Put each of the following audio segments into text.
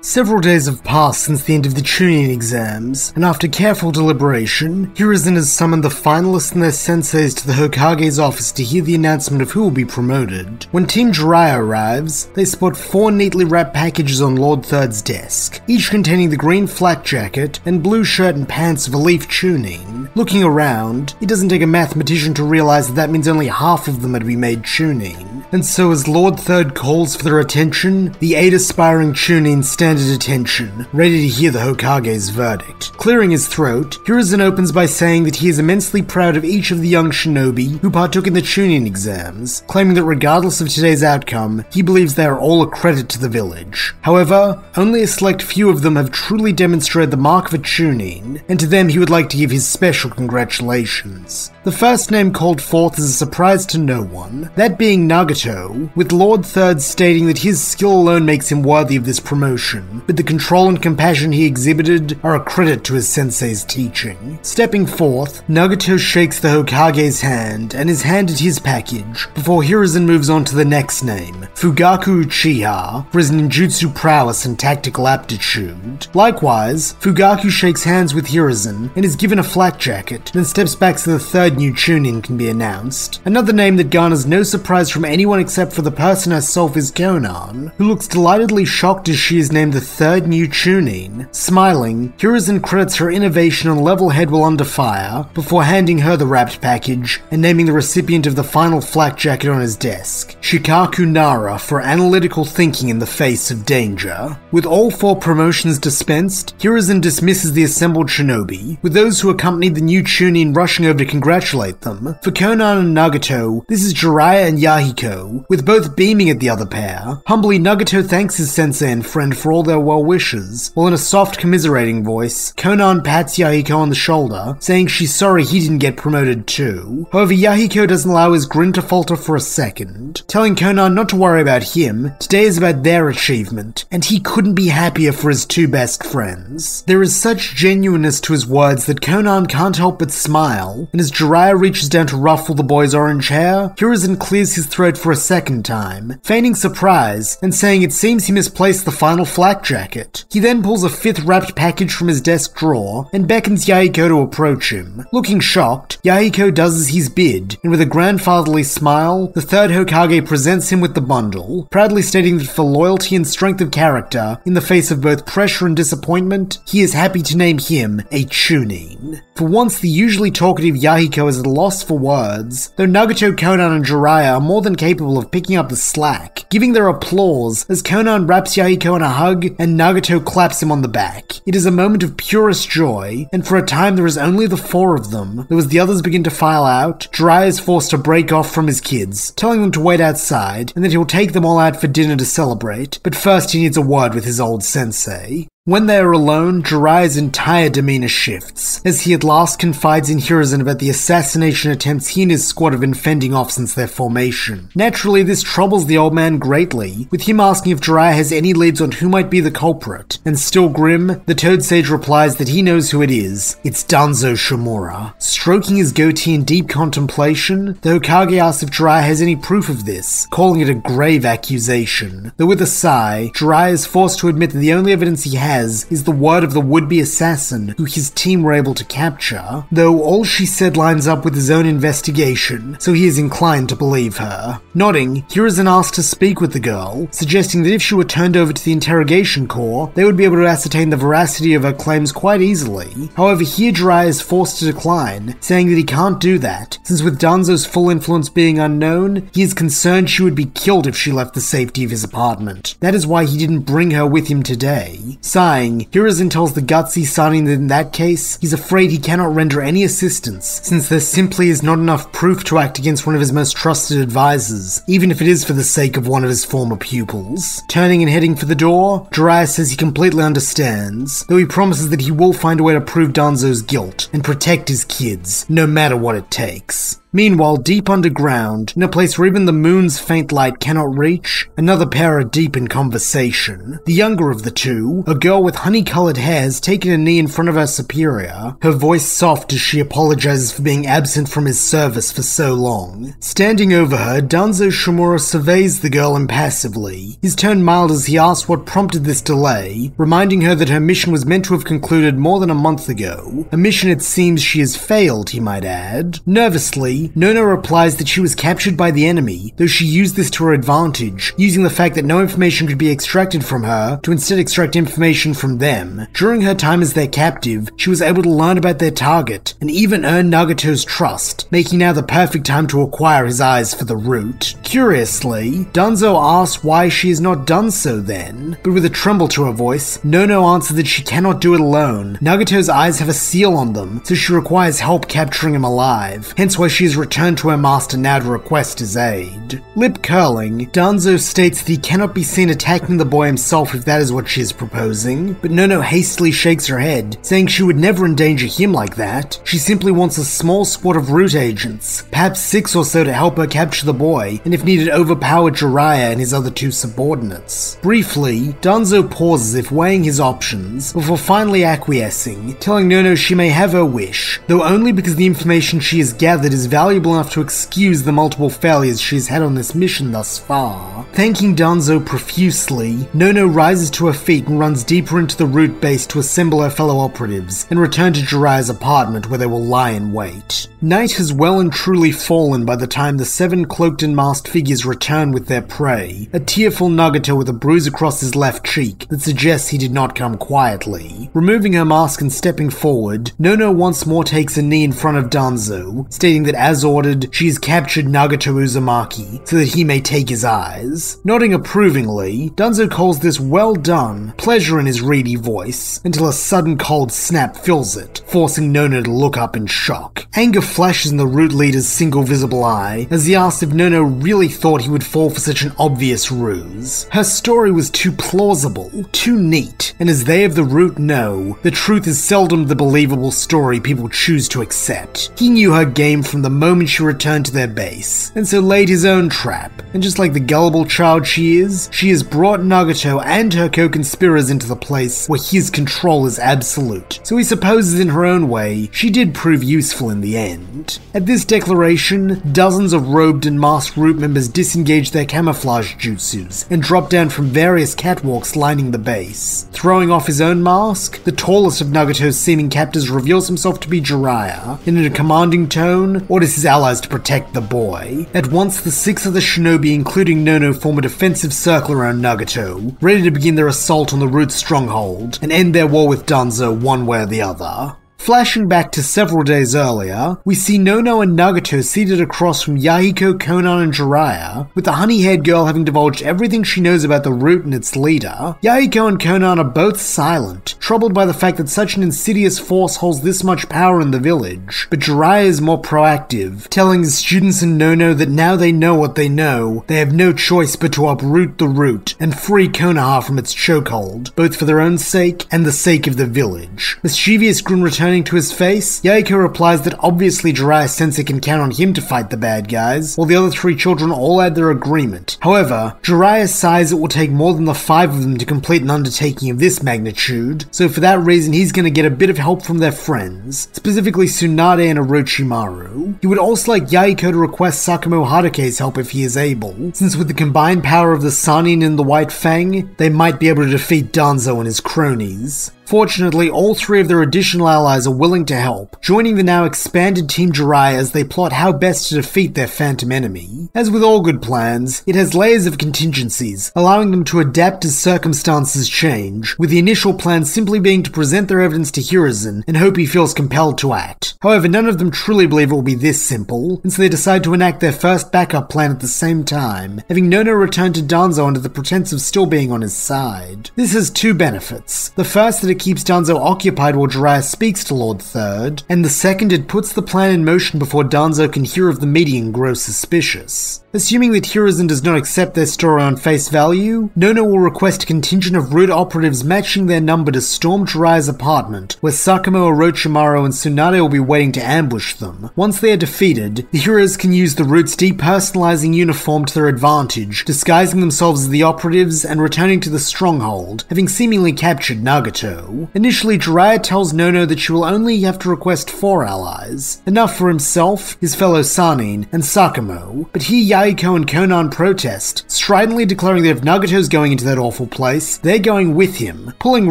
Several days have passed since the end of the Chunin exams, and after careful deliberation, Hiruzen has summoned the finalists and their senseis to the Hokage's office to hear the announcement of who will be promoted. When Team Jiraiya arrives, they spot 4 neatly wrapped packages on Lord Third's desk, each containing the green flak jacket and blue shirt and pants of a Leaf Chunin. Looking around, it doesn't take a mathematician to realize that means only half of them are to be made Chunin. And so as Lord Third calls for their attention, the 8 aspiring Chunin stand at attention, ready to hear the Hokage's verdict. Clearing his throat, Hiruzen opens by saying that he is immensely proud of each of the young shinobi who partook in the Chunin exams, claiming that regardless of today's outcome, he believes they are all a credit to the village. However, only a select few of them have truly demonstrated the mark of a Chunin, and to them he would like to give his special congratulations. The first name called forth is a surprise to no one, that being Nagato, with Lord Third stating that his skill alone makes him worthy of this promotion, but the control and compassion he exhibited are a credit to his sensei's teaching. Stepping forth, Nagato shakes the Hokage's hand and is handed his package, before Hiruzen moves on to the next name, Fugaku Uchiha, for his ninjutsu prowess and tactical aptitude. Likewise, Fugaku shakes hands with Hiruzen and is given a flak jacket, then steps back so the third new Chunin can be announced. Another name that garners no surprise from anyone except for the person herself is Konan, who looks delightedly shocked as she is named the third new Chunin. Smiling, Hiruzen credits her innovation and level head while under fire, before handing her the wrapped package and naming the recipient of the final flak jacket on his desk, Shikaku Nara, for analytical thinking in the face of danger. With all 4 promotions dispensed, Hiruzen dismisses the assembled shinobi, with those who accompanied the new Chunin rushing over to congratulate them. For Konan and Nagato, this is Jiraiya and Yahiko, with both beaming at the other pair. Humbly, Nagato thanks his sensei and friend for all their well wishes, while in a soft commiserating voice, Konan pats Yahiko on the shoulder, saying she's sorry he didn't get promoted too. However, Yahiko doesn't allow his grin to falter for a second, telling Konan not to worry about him, today is about their achievement, and he couldn't be happier for his 2 best friends. There is such genuineness to his words that Konan can't help but smile, and as Jiraiya reaches down to ruffle the boy's orange hair, Hiruzen clears his throat for a second time, feigning surprise and saying it seems he misplaced the final flak jacket. He then pulls a 5th wrapped package from his desk drawer and beckons Yahiko to approach him. Looking shocked, Yahiko does as he's bid, and with a grandfatherly smile, the third Hokage presents him with the bundle, proudly stating that for loyalty and strength of character, in the face of both pressure and disappointment, he is happy to name him a Chunin. For once, the usually talkative Yahiko is at a loss for words, though Nagato, Konan and Jiraiya are more than capable of picking up the slack, giving their applause as Konan wraps Yahiko in a hug and Nagato claps him on the back. It is a moment of purest joy, and for a time there is only the 4 of them, though as the others begin to file out, Jiraiya is forced to break off from his kids, telling them to wait outside and that he'll take them all out for dinner to celebrate, but first he needs a word with his old sensei. When they are alone, Jiraiya's entire demeanor shifts, as he at last confides in Hiruzen about the assassination attempts he and his squad have been fending off since their formation. Naturally, this troubles the old man greatly, with him asking if Jiraiya has any leads on who might be the culprit, and still grim, the Toad Sage replies that he knows who it is. It's Danzo Shimura. Stroking his goatee in deep contemplation, the Hokage asks if Jiraiya has any proof of this, calling it a grave accusation. Though with a sigh, Jiraiya is forced to admit that the only evidence he has is the word of the would-be assassin who his team were able to capture, though all she said lines up with his own investigation, so he is inclined to believe her. Nodding, Hiruzen asks to speak with the girl, suggesting that if she were turned over to the interrogation corps, they would be able to ascertain the veracity of her claims quite easily. However, here Jiraiya is forced to decline, saying that he can't do that, since with Danzo's full influence being unknown, he is concerned she would be killed if she left the safety of his apartment. That is why he didn't bring her with him today. Sighing, Hiruzen tells the gutsy Sanin that in that case, he's afraid he cannot render any assistance, since there simply is not enough proof to act against one of his most trusted advisors, even if it is for the sake of one of his former pupils. Turning and heading for the door, Jiraiya says he completely understands, though he promises that he will find a way to prove Danzo's guilt and protect his kids, no matter what it takes. Meanwhile, deep underground, in a place where even the moon's faint light cannot reach, another pair are deep in conversation. The younger of the two, a girl with honey-colored hair, has taken a knee in front of her superior, her voice soft as she apologizes for being absent from his service for so long. Standing over her, Danzo Shimura surveys the girl impassively, his tone mild as he asks what prompted this delay, reminding her that her mission was meant to have concluded more than a month ago, a mission it seems she has failed, he might add. Nervously, Nono replies that she was captured by the enemy, though she used this to her advantage, using the fact that no information could be extracted from her to instead extract information from them. During her time as their captive, she was able to learn about their target, and even earn Nagato's trust, making now the perfect time to acquire his eyes for the root. Curiously, Danzo asks why she has not done so then, but with a tremble to her voice, Nono answers that she cannot do it alone. Nagato's eyes have a seal on them, so she requires help capturing him alive, hence why she has returned to her master now to request his aid. Lip curling, Danzo states that he cannot be seen attacking the boy himself if that is what she is proposing, but Nono hastily shakes her head, saying she would never endanger him like that. She simply wants a small squad of root agents, perhaps 6 or so to help her capture the boy, and if needed overpower Jiraiya and his other 2 subordinates. Briefly, Danzo pauses if weighing his options, before finally acquiescing, telling Nono she may have her wish, though only because the information she has gathered is valuable enough to excuse the multiple failures she has had on this mission thus far. Thanking Danzo profusely, Nono rises to her feet and runs deeper into the root base to assemble her fellow operatives and return to Jiraiya's apartment where they will lie in wait. Night has well and truly fallen by the time the 7 cloaked and masked figures return with their prey, a tearful Nagato with a bruise across his left cheek that suggests he did not come quietly. Removing her mask and stepping forward, Nono once more takes a knee in front of Danzo, stating that as ordered, she has captured Nagato Uzumaki so that he may take his eyes. Nodding approvingly, Danzo calls this well done, pleasure in his reedy voice, until a sudden cold snap fills it, forcing Nono to look up in shock. Anger flashes in the root leader's single visible eye as he asks if Nono really thought he would fall for such an obvious ruse. Her story was too plausible, too neat, and as they of the root know, the truth is seldom the believable story people choose to accept. He knew her game from the moment she returned to their base, and so laid his own trap, and just like the gullible child she has brought Nagato and her co-conspirators into the place where his control is absolute, so he supposes in her own way, she did prove useful in the end. At this declaration, dozens of robed and masked root members disengage their camouflage jutsus and drop down from various catwalks lining the base. Throwing off his own mask, the tallest of Nagato's seeming captors reveals himself to be Jiraiya, and in a commanding tone, orders his allies to protect the boy. At once, the 6 other shinobi, including Nono, form a defensive circle around Nagato, ready to begin their assault on the root stronghold and end their war with Danzo one way or the other. Flashing back to several days earlier, we see Nono and Nagato seated across from Yahiko, Konan, and Jiraiya, with the honey-haired girl having divulged everything she knows about the root and its leader. Yahiko and Konan are both silent, troubled by the fact that such an insidious force holds this much power in the village, but Jiraiya is more proactive, telling his students and Nono that now they know what they know, they have no choice but to uproot the root and free Konoha from its chokehold, both for their own sake and the sake of the village. Mischievous grin returning to his face, Yahiko replies that obviously Jiraiya Sensei can count on him to fight the bad guys, while the other 3 children all add their agreement. However, Jiraiya sighs it will take more than the 5 of them to complete an undertaking of this magnitude, so for that reason he's going to get a bit of help from their friends, specifically Tsunade and Orochimaru. He would also like Yahiko to request Sakamo Haruke's help if he is able, since with the combined power of the Sannin and the White Fang, they might be able to defeat Danzo and his cronies. Fortunately, all 3 of their additional allies are willing to help, joining the now expanded Team Jiraiya as they plot how best to defeat their phantom enemy. As with all good plans, it has layers of contingencies, allowing them to adapt as circumstances change, with the initial plan simply being to present their evidence to Hiruzen and hope he feels compelled to act. However, none of them truly believe it will be this simple, and so they decide to enact their first backup plan at the same time, having Nono return to Danzo under the pretense of still being on his side. This has 2 benefits. The first, that it keeps Danzo occupied while Jiraiya speaks to Lord Third, and the second it puts the plan in motion before Danzo can hear of the meeting and grow suspicious. Assuming that Hiruzen does not accept their story on face value, Nono will request a contingent of root operatives matching their number to storm Jiraiya's apartment, where Sakumo, Orochimaru, and Tsunade will be waiting to ambush them. Once they are defeated, the heroes can use the root's depersonalizing uniform to their advantage, disguising themselves as the operatives and returning to the stronghold, having seemingly captured Nagato. Initially, Jiraiya tells Nono that she will only have to request 4 allies, enough for himself, his fellow Sannin, and Sakumo, but he, Yaiko, and Konan protest, stridently declaring that if Nagato's going into that awful place, they're going with him. Pulling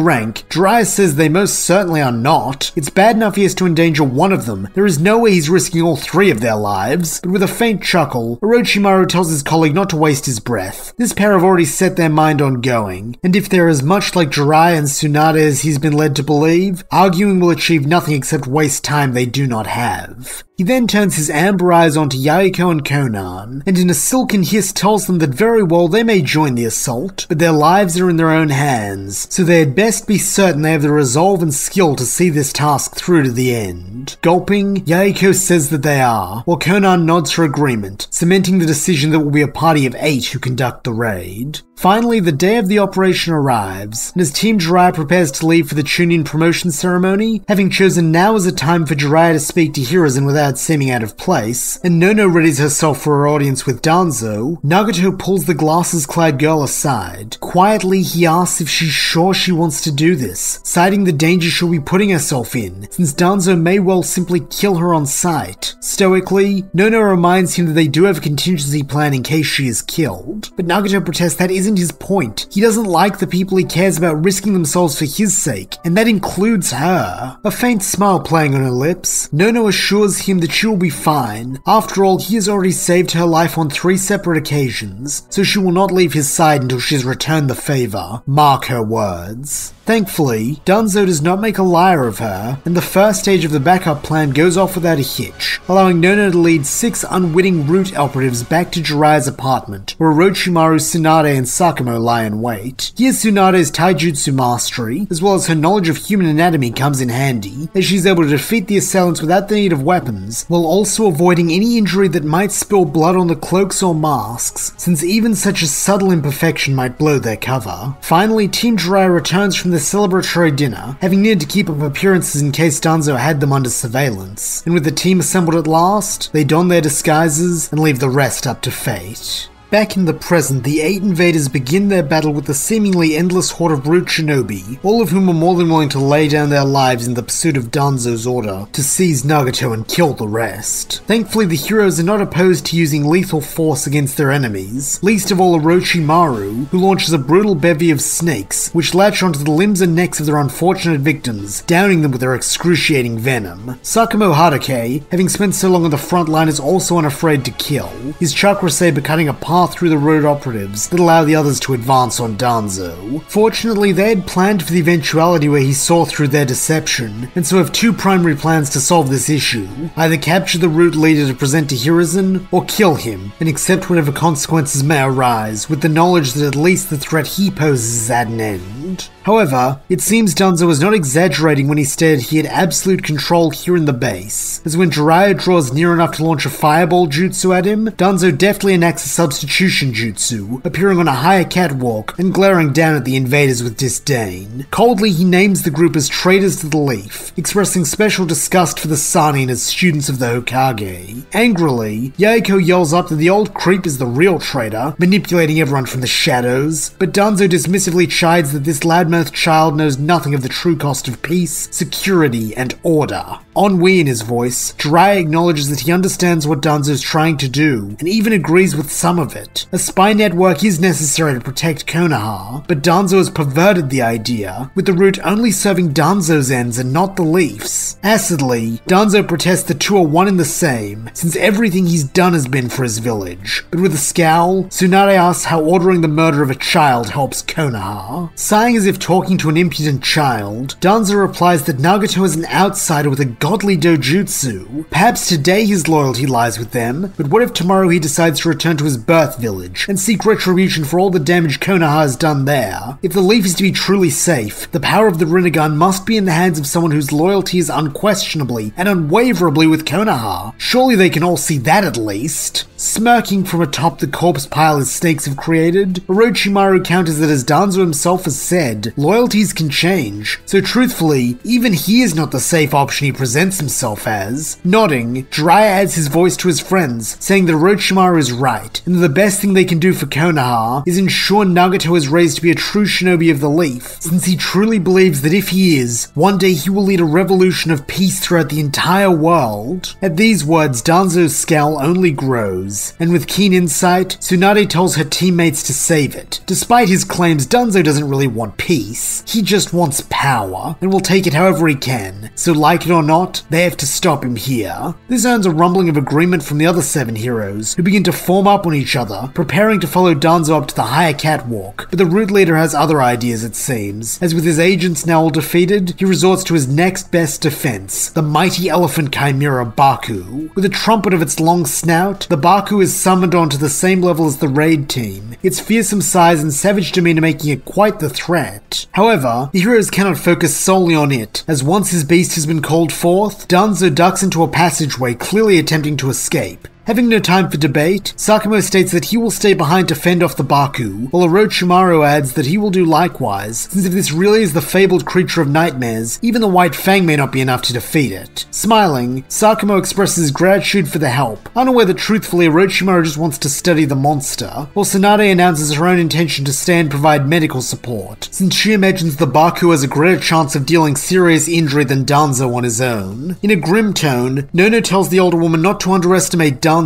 rank, Jiraiya says they most certainly are not. It's bad enough he has to endanger one of them, there is no way he's risking all 3 of their lives. But with a faint chuckle, Orochimaru tells his colleague not to waste his breath. This pair have already set their mind on going, and if they're as much like Jiraiya and Tsunade as he's been led to believe, arguing will achieve nothing except waste time they do not have. He then turns his amber eyes onto Yaiko and Konan, and in a silken hiss tells them that very well they may join the assault, but their lives are in their own hands, so they had best be certain they have the resolve and skill to see this task through to the end. Gulping, Yaiko says that they are, while Konan nods her agreement, cementing the decision that will be a party of 8 who conduct the raid. Finally, the day of the operation arrives, and as Team Jiraiya prepares to leave for the Chunin promotion ceremony, having chosen now as a time for Jiraiya to speak to Hiruzen without seeming out of place, and Nono readies herself for her audience with Danzo, Nagato pulls the glasses-clad girl aside. Quietly, he asks if she's sure she wants to do this, citing the danger she'll be putting herself in, since Danzo may well simply kill her on sight. Stoically, Nono reminds him that they do have a contingency plan in case she is killed, but Nagato protests that isn't his point. He doesn't like the people he cares about risking themselves for his sake, and that includes her. A faint smile playing on her lips, Nono assures him that she will be fine. After all, he has already saved her life on 3 separate occasions, so she will not leave his side until she has returned the favor. Mark her words. Thankfully, Danzo does not make a liar of her, and the first stage of the backup plan goes off without a hitch, allowing Nono to lead 6 unwitting root operatives back to Jiraiya's apartment, where Orochimaru, Tsunade, and Sakumo lie in wait. Here Tsunade's taijutsu mastery, as well as her knowledge of human anatomy, comes in handy, as she's able to defeat the assailants without the need of weapons, while also avoiding any injury that might spill blood on the cloaks or masks, since even such a subtle imperfection might blow their cover. Finally, Team Jiraiya returns from the celebratory dinner, having needed to keep up appearances in case Danzo had them under surveillance, and with the team assembled at last, they don their disguises and leave the rest up to fate. Back in the present, the 8 invaders begin their battle with the seemingly endless horde of root shinobi, all of whom are more than willing to lay down their lives in the pursuit of Danzo's order to seize Nagato and kill the rest. Thankfully, the heroes are not opposed to using lethal force against their enemies, least of all Orochimaru, who launches a brutal bevy of snakes, which latch onto the limbs and necks of their unfortunate victims, downing them with their excruciating venom. Sakumo Haruke, having spent so long on the front line, is also unafraid to kill, his chakra saber cutting a path through the road operatives that allow the others to advance on Danzo. Fortunately, they had planned for the eventuality where he saw through their deception, and so have 2 primary plans to solve this issue. Either capture the root leader to present to Hiruzen, or kill him, and accept whatever consequences may arise, with the knowledge that at least the threat he poses is at an end. However, it seems Danzo was not exaggerating when he stated he had absolute control here in the base, as when Jiraiya draws near enough to launch a fireball jutsu at him, Danzo deftly enacts a substitution jutsu, appearing on a higher catwalk and glaring down at the invaders with disdain. Coldly, he names the group as traitors to the leaf, expressing special disgust for the Sannin as students of the Hokage. Angrily, Yaiko yells up that the old creep is the real traitor, manipulating everyone from the shadows, but Danzo dismissively chides that this loudmouth child knows nothing of the true cost of peace, security, and order. Ennui in his voice, Jiraiya acknowledges that he understands what Danzo's trying to do, and even agrees with some of it. A spy network is necessary to protect Konoha, but Danzo has perverted the idea, with the root only serving Danzo's ends and not the Leaf's. Acidly, Danzo protests the 2 are one and the same, since everything he's done has been for his village. But with a scowl, Tsunade asks how ordering the murder of a child helps Konoha. Sighing Sighing as if talking to an impudent child, Danzo replies that Nagato is an outsider with a godly dojutsu. Perhaps today his loyalty lies with them, but what if tomorrow he decides to return to his birth village and seek retribution for all the damage Konoha has done there? If the leaf is to be truly safe, the power of the Rinnegan must be in the hands of someone whose loyalty is unquestionably and unwaverably with Konoha. Surely they can all see that at least. Smirking from atop the corpse pile his snakes have created, Orochimaru counters that as Danzo himself has said, loyalties can change, so truthfully, even he is not the safe option he presents himself as. Nodding, Jiraiya adds his voice to his friends, saying that Orochimaru is right, and that the best thing they can do for Konoha is ensure Nagato is raised to be a true shinobi of the leaf, since he truly believes that if he is, one day he will lead a revolution of peace throughout the entire world. At these words, Danzo's scowl only grows, and with keen insight, Tsunade tells her teammates to save it. Despite his claims, Danzo doesn't really want peace, he just wants power, and will take it however he can, so like it or not, they have to stop him here. This earns a rumbling of agreement from the other 7 heroes, who begin to form up on each other, preparing to follow Danzo up to the higher catwalk, but the root leader has other ideas it seems, as with his agents now all defeated, he resorts to his next best defense, the mighty elephant chimera Baku. With a trumpet of its long snout, the Baku is summoned onto the same level as the raid team, its fearsome size and savage demeanor making it quite the threat. However, the heroes cannot focus solely on it, as once his beast has been called forth, Danzo ducks into a passageway clearly attempting to escape. Having no time for debate, Sakumo states that he will stay behind to fend off the Baku, while Orochimaru adds that he will do likewise, since if this really is the fabled creature of nightmares, even the White Fang may not be enough to defeat it. Smiling, Sakumo expresses gratitude for the help, unaware that truthfully Orochimaru just wants to study the monster, while Tsunade announces her own intention to stay and provide medical support, since she imagines the Baku has a greater chance of dealing serious injury than Danzo on his own. In a grim tone, Nono tells the older woman not to underestimate Danzo,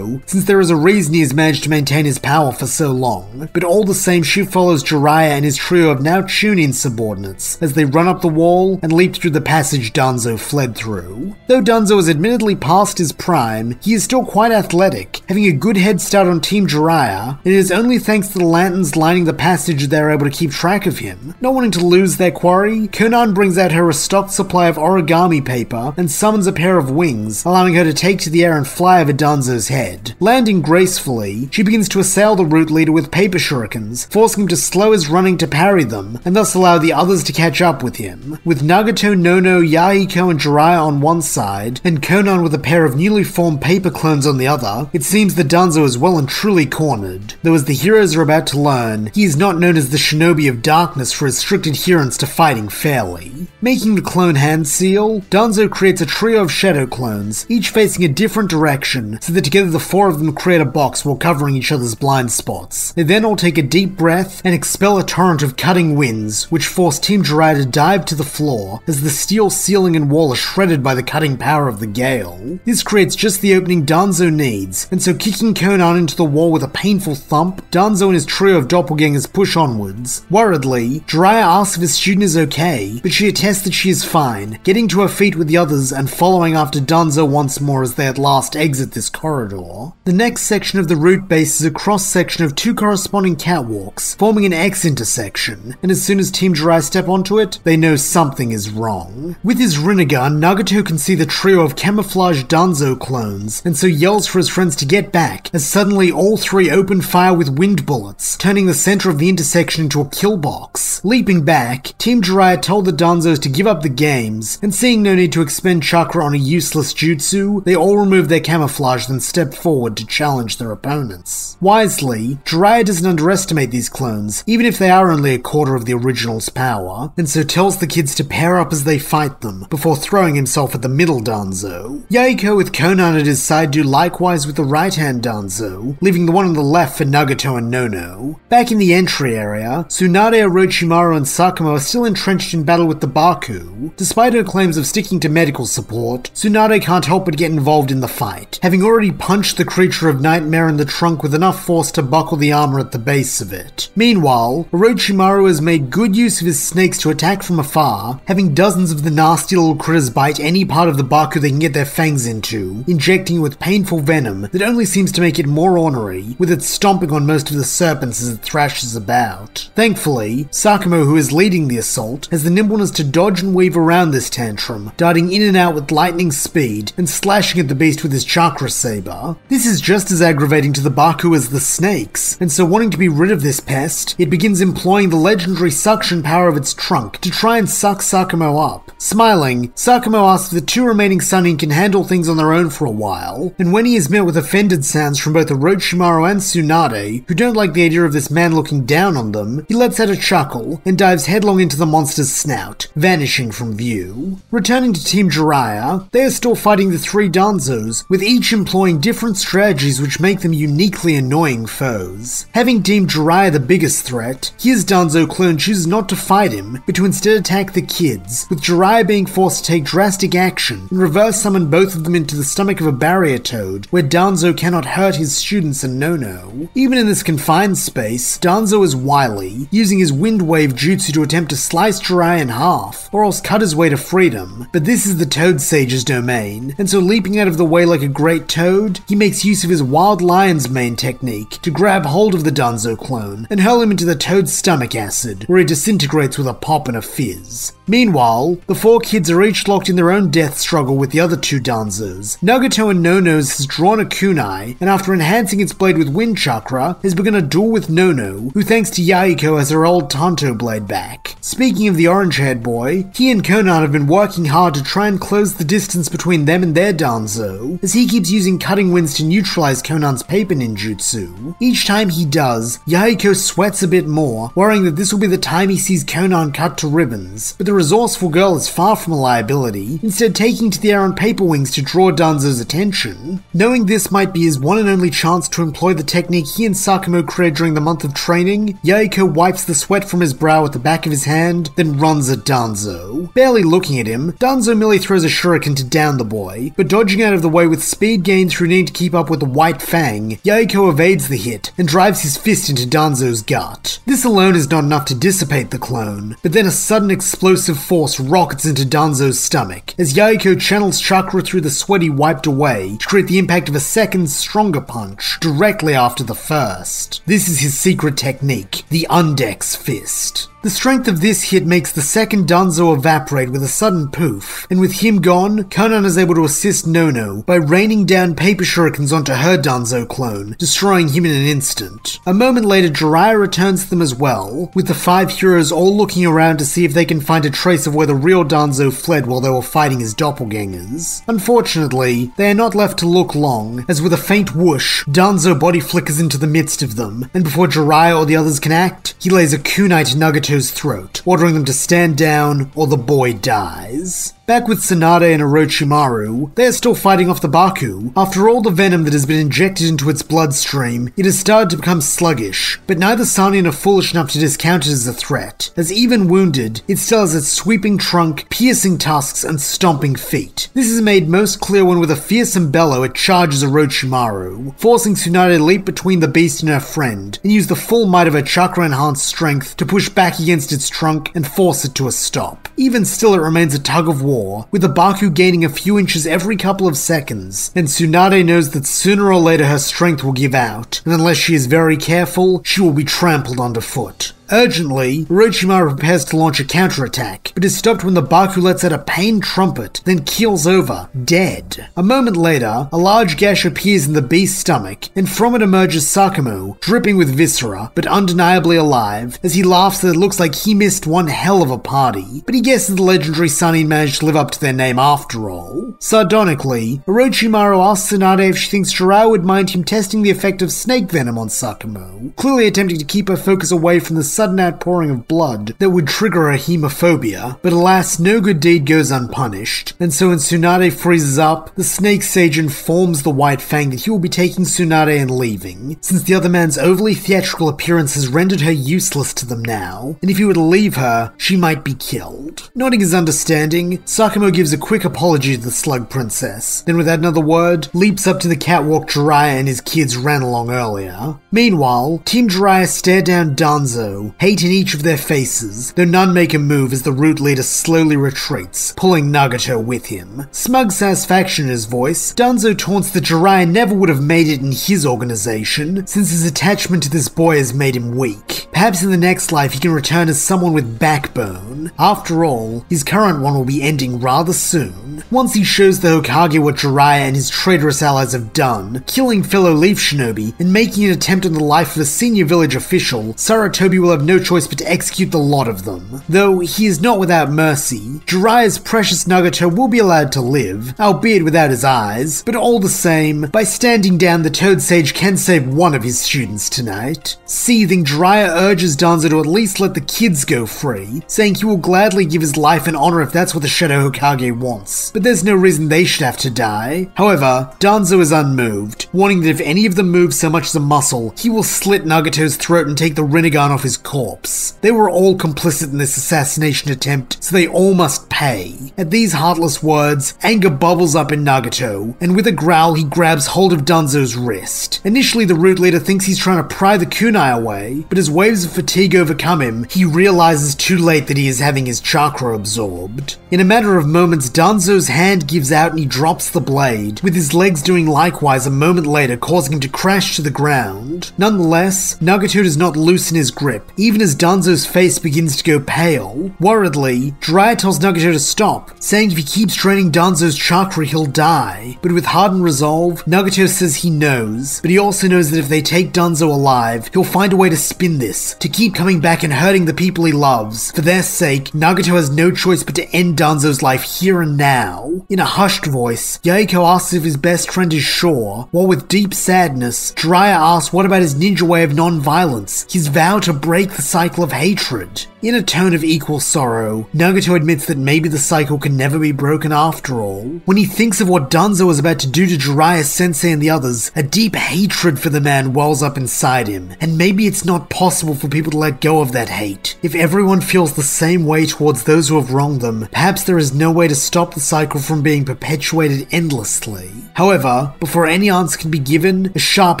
since there is a reason he has managed to maintain his power for so long, but all the same she follows Jiraiya and his trio of now Chunin subordinates as they run up the wall and leap through the passage Danzo fled through. Though Danzo is admittedly past his prime, he is still quite athletic, having a good head start on Team Jiraiya, and it is only thanks to the lanterns lining the passage they are able to keep track of him. Not wanting to lose their quarry, Konan brings out her restocked supply of origami paper and summons a pair of wings, allowing her to take to the air and fly over Danzo's head. Landing gracefully, she begins to assail the root leader with paper shurikens, forcing him to slow his running to parry them, and thus allow the others to catch up with him. With Nagato, Nono, Yahiko, and Jiraiya on one side, and Konan with a pair of newly formed paper clones on the other, it seems that Danzo is well and truly cornered. Though as the heroes are about to learn, he is not known as the Shinobi of Darkness for his strict adherence to fighting fairly. Making the clone hand seal, Danzo creates a trio of shadow clones, each facing a different direction, so that together the 4 of them create a box while covering each other's blind spots. They then all take a deep breath and expel a torrent of cutting winds, which force Team Jiraiya to dive to the floor as the steel ceiling and wall are shredded by the cutting power of the gale. This creates just the opening Danzo needs, and so kicking Konan into the wall with a painful thump, Danzo and his trio of doppelgangers push onwards. Worriedly, Jiraiya asks if his student is okay, but she attests that she is fine, getting to her feet with the others and following after Danzo once more as they at last exit this corridor. The next section of the route base is a cross-section of 2 corresponding catwalks, forming an X intersection, and as soon as Team Jiraiya step onto it, they know something is wrong. With his Rinnegan, Nagato can see the trio of camouflaged Danzo clones, and so yells for his friends to get back, as suddenly all 3 open fire with wind bullets, turning the center of the intersection into a kill box. Leaping back, Team Jiraiya told the Danzos to give up the games, and seeing no need to expend chakra on a useless jutsu, they all remove their camouflage and step forward to challenge their opponents. Wisely, Jiraiya doesn't underestimate these clones, even if they are only a quarter of the original's power, and so tells the kids to pair up as they fight them, before throwing himself at the middle Danzo. Yahiko with Konan at his side do likewise with the right-hand Danzo, leaving the one on the left for Nagato and Nono. Back in the entry area, Tsunade, Orochimaru, and Sakumo are still entrenched in battle with the Baku. Despite her claims of sticking to medical support, Tsunade can't help but get involved in the fight, having already already punched the creature of nightmare in the trunk with enough force to buckle the armor at the base of it. Meanwhile, Orochimaru has made good use of his snakes to attack from afar, having dozens of the nasty little critters bite any part of the Baku they can get their fangs into, injecting it with painful venom that only seems to make it more ornery, with it stomping on most of the serpents as it thrashes about. Thankfully, Sakumo, who is leading the assault, has the nimbleness to dodge and weave around this tantrum, darting in and out with lightning speed and slashing at the beast with his chakra saber. This is just as aggravating to the Baku as the snakes, and so wanting to be rid of this pest, it begins employing the legendary suction power of its trunk to try and suck Sakumo up. Smiling, Sakumo asks if the two remaining Sannin can handle things on their own for a while, and when he is met with offended sounds from both Orochimaru and Tsunade, who don't like the idea of this man looking down on them, he lets out a chuckle and dives headlong into the monster's snout, vanishing from view. Returning to Team Jiraiya, they are still fighting the three Danzos, with each employing different strategies which make them uniquely annoying foes. Having deemed Jiraiya the biggest threat, his Danzo clone chooses not to fight him, but to instead attack the kids, with Jiraiya being forced to take drastic action and reverse summon both of them into the stomach of a barrier toad, where Danzo cannot hurt his students and Nono. Even in this confined space, Danzo is wily, using his wind wave jutsu to attempt to slice Jiraiya in half, or else cut his way to freedom, but this is the Toad Sage's domain, and so leaping out of the way like a great toad, he makes use of his Wild Lion's Mane technique to grab hold of the Danzo clone and hurl him into the toad's stomach acid, where he disintegrates with a pop and a fizz. Meanwhile, the four kids are each locked in their own death struggle with the other two Danzos. Nagato and Nono's has drawn a kunai, and after enhancing its blade with wind chakra, has begun a duel with Nono, who thanks to Yahiko has her old Tanto blade back. Speaking of the orange-haired boy, he and Konan have been working hard to try and close the distance between them and their Danzo, as he keeps using cutting winds to neutralize Konan's paper ninjutsu. Each time he does, Yahiko sweats a bit more, worrying that this will be the time he sees Konan cut to ribbons, but the resourceful girl is far from a liability, instead taking to the air on paper wings to draw Danzo's attention. Knowing this might be his one and only chance to employ the technique he and Sakumo created during the month of training, Yahiko wipes the sweat from his brow at the back of his hand, then runs at Danzo. Barely looking at him, Danzo merely throws a shuriken to down the boy, but dodging out of the way with speed gained through needing to keep up with the White Fang, Yahiko evades the hit and drives his fist into Danzo's gut. This alone is not enough to dissipate the clone, but then a sudden explosive force rockets into Danzo's stomach, as Yahiko channels chakra through the sweat he wiped away to create the impact of a second, stronger punch directly after the first. This is his secret technique, the Undex Fist. The strength of this hit makes the second Danzo evaporate with a sudden poof, and with him gone, Konan is able to assist Nono by raining down paper shurikens onto her Danzo clone, destroying him in an instant. A moment later, Jiraiya returns to them as well, with the five heroes all looking around to see if they can find a trace of where the real Danzo fled while they were fighting his doppelgangers. Unfortunately, they are not left to look long, as with a faint whoosh, Danzo body flickers into the midst of them, and before Jiraiya or the others can act, he lays a kunai to Nagato's throat, ordering them to stand down or the boy dies. Back with Tsunade and Orochimaru, they are still fighting off the Baku. After all the venom that has been injected into its bloodstream, it has started to become sluggish, but neither Sannin are foolish enough to discount it as a threat, as even wounded, it still has its sweeping trunk, piercing tusks, and stomping feet. This is made most clear when with a fearsome bellow it charges Orochimaru, forcing Tsunade to leap between the beast and her friend, and use the full might of her chakra-enhanced strength to push back against its trunk and force it to a stop. Even still, it remains a tug of war, with the Baku gaining a few inches every couple of seconds, and Tsunade knows that sooner or later her strength will give out, and unless she is very careful, she will be trampled underfoot. Urgently, Orochimaru prepares to launch a counterattack, but is stopped when the Baku lets out a pained trumpet, then keels over, dead. A moment later, a large gash appears in the beast's stomach, and from it emerges Sakumo, dripping with viscera, but undeniably alive, as he laughs that it looks like he missed one hell of a party, but he guesses the legendary Sannin managed to live up to their name after all. Sardonically, Orochimaru asks Tsunade if she thinks Jiraiya would mind him testing the effect of snake venom on Sakumo, clearly attempting to keep her focus away from the sudden outpouring of blood that would trigger a hemophobia, but alas, no good deed goes unpunished, and so when Tsunade freezes up, the Snake Sage informs the White Fang that he will be taking Tsunade and leaving, since the other man's overly theatrical appearance has rendered her useless to them now, and if he were to leave her, she might be killed. Nodding his understanding, Sakamo gives a quick apology to the Slug Princess, then without another word, leaps up to the catwalk Jiraiya and his kids ran along earlier. Meanwhile, Team Jiraiya stare down Danzo, hate in each of their faces, though none make a move as the root leader slowly retreats, pulling Nagato with him. Smug satisfaction in his voice, Danzo taunts that Jiraiya never would have made it in his organization, since his attachment to this boy has made him weak. Perhaps in the next life he can return as someone with backbone. After all, his current one will be ending rather soon. Once he shows the Hokage what Jiraiya and his traitorous allies have done, killing fellow Leaf Shinobi and making an attempt on the life of a senior village official, Sarutobi will have no choice but to execute the lot of them. Though he is not without mercy, Jiraiya's precious Nagato will be allowed to live, albeit without his eyes, but all the same, by standing down the Toad Sage can save one of his students tonight. Seething, Jiraiya urges Danzo to at least let the kids go free, saying he will gladly give his life and honor if that's what the Shadow Hokage wants, but there's no reason they should have to die. However, Danzo is unmoved, warning that if any of them move so much as a muscle, he will slit Nagato's throat and take the Rinnegan off his corpse. They were all complicit in this assassination attempt, so they all must pay. At these heartless words, anger bubbles up in Nagato, and with a growl he grabs hold of Danzo's wrist. Initially the root leader thinks he's trying to pry the kunai away, but as waves of fatigue overcome him, he realizes too late that he is having his chakra absorbed. In a matter of moments, Danzo's hand gives out and he drops the blade, with his legs doing likewise a moment later, causing him to crash to the ground. Nonetheless, Nagato does not loosen his grip, even as Danzo's face begins to go pale. Worriedly, Jiraiya tells Nagato to stop, saying if he keeps draining Danzo's chakra he'll die. But with hardened resolve, Nagato says he knows, but he also knows that if they take Danzo alive, he'll find a way to spin this, to keep coming back and hurting the people he loves. For their sake, Nagato has no choice but to end Danzo's life here and now. In a hushed voice, Yaiko asks if his best friend is sure, while with deep sadness, Jiraiya asks what about his ninja way of non-violence, his vow to break the cycle of hatred. In a tone of equal sorrow, Nagato admits that maybe the cycle can never be broken after all. When he thinks of what Danzo was about to do to Jiraiya Sensei and the others, a deep hatred for the man wells up inside him, and maybe it's not possible for people to let go of that hate. If everyone feels the same way towards those who have wronged them, perhaps there is no way to stop the cycle from being perpetuated endlessly. However, before any answer can be given, a sharp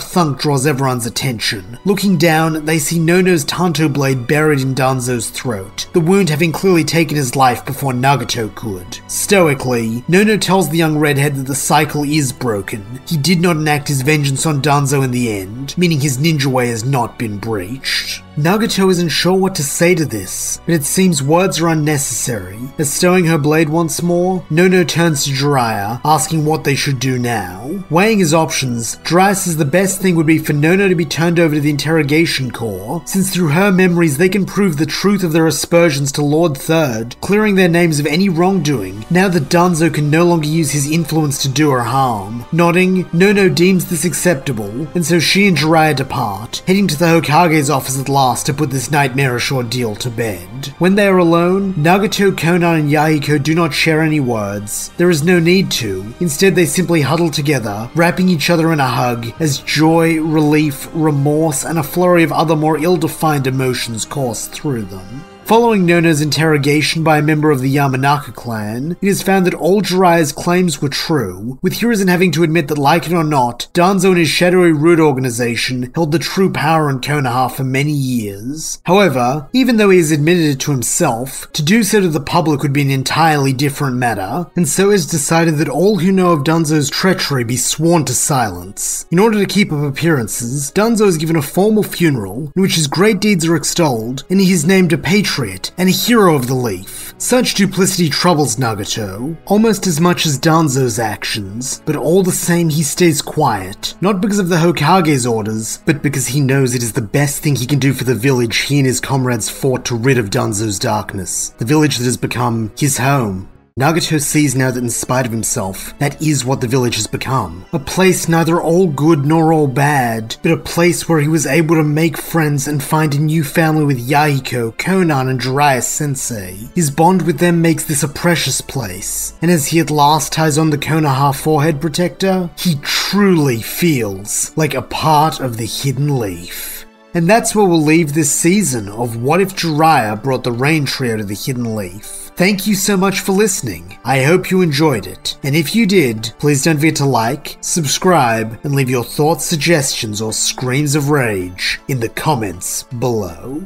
thunk draws everyone's attention. Looking down, they see Nono's Tanto blade buried in Danzo's throat, the wound having clearly taken his life before Nagato could. Stoically, Nono tells the young redhead that the cycle is broken. He did not enact his vengeance on Danzo in the end, meaning his ninja way has not been breached. Nagato isn't sure what to say to this, but it seems words are unnecessary. As stowing her blade once more, Nono turns to Jiraiya, asking what they should do now. Weighing his options, Jiraiya says the best thing would be for Nono to be turned over to the interrogation corps, since through her memories they can prove the truth of their aspersions to Lord Third, clearing their names of any wrongdoing, now that Danzo can no longer use his influence to do her harm. Nodding, Nono deems this acceptable, and so she and Jiraiya depart, heading to the Hokage's office at last to put this nightmarish ordeal to bed. When they are alone, Nagato, Conan, and Yahiko do not share any words. There is no need to. Instead, they simply huddle together, wrapping each other in a hug, as joy, relief, remorse, and a flurry of other more ill-defined emotions course through them. Following Nono's interrogation by a member of the Yamanaka clan, it is found that all Jiraiya's claims were true, with Hiruzen having to admit that, like it or not, Danzo and his shadowy root organization held the true power in Konoha for many years. However, even though he has admitted it to himself, to do so to the public would be an entirely different matter, and so it is decided that all who know of Danzo's treachery be sworn to silence. In order to keep up appearances, Danzo is given a formal funeral, in which his great deeds are extolled, and he is named a patriot and a hero of the Leaf. Such duplicity troubles Nagato, almost as much as Danzo's actions, but all the same he stays quiet, not because of the Hokage's orders, but because he knows it is the best thing he can do for the village he and his comrades fought to rid of Danzo's darkness, the village that has become his home. Nagato sees now that in spite of himself, that is what the village has become. A place neither all good nor all bad, but a place where he was able to make friends and find a new family with Yahiko, Konan, and Jiraiya sensei. His bond with them makes this a precious place, and as he at last ties on the Konoha forehead protector, he truly feels like a part of the Hidden Leaf. And that's where we'll leave this season of What If Jiraiya Brought the Rain Trio to the Hidden Leaf. Thank you so much for listening. I hope you enjoyed it. And if you did, please don't forget to like, subscribe, and leave your thoughts, suggestions, or screams of rage in the comments below.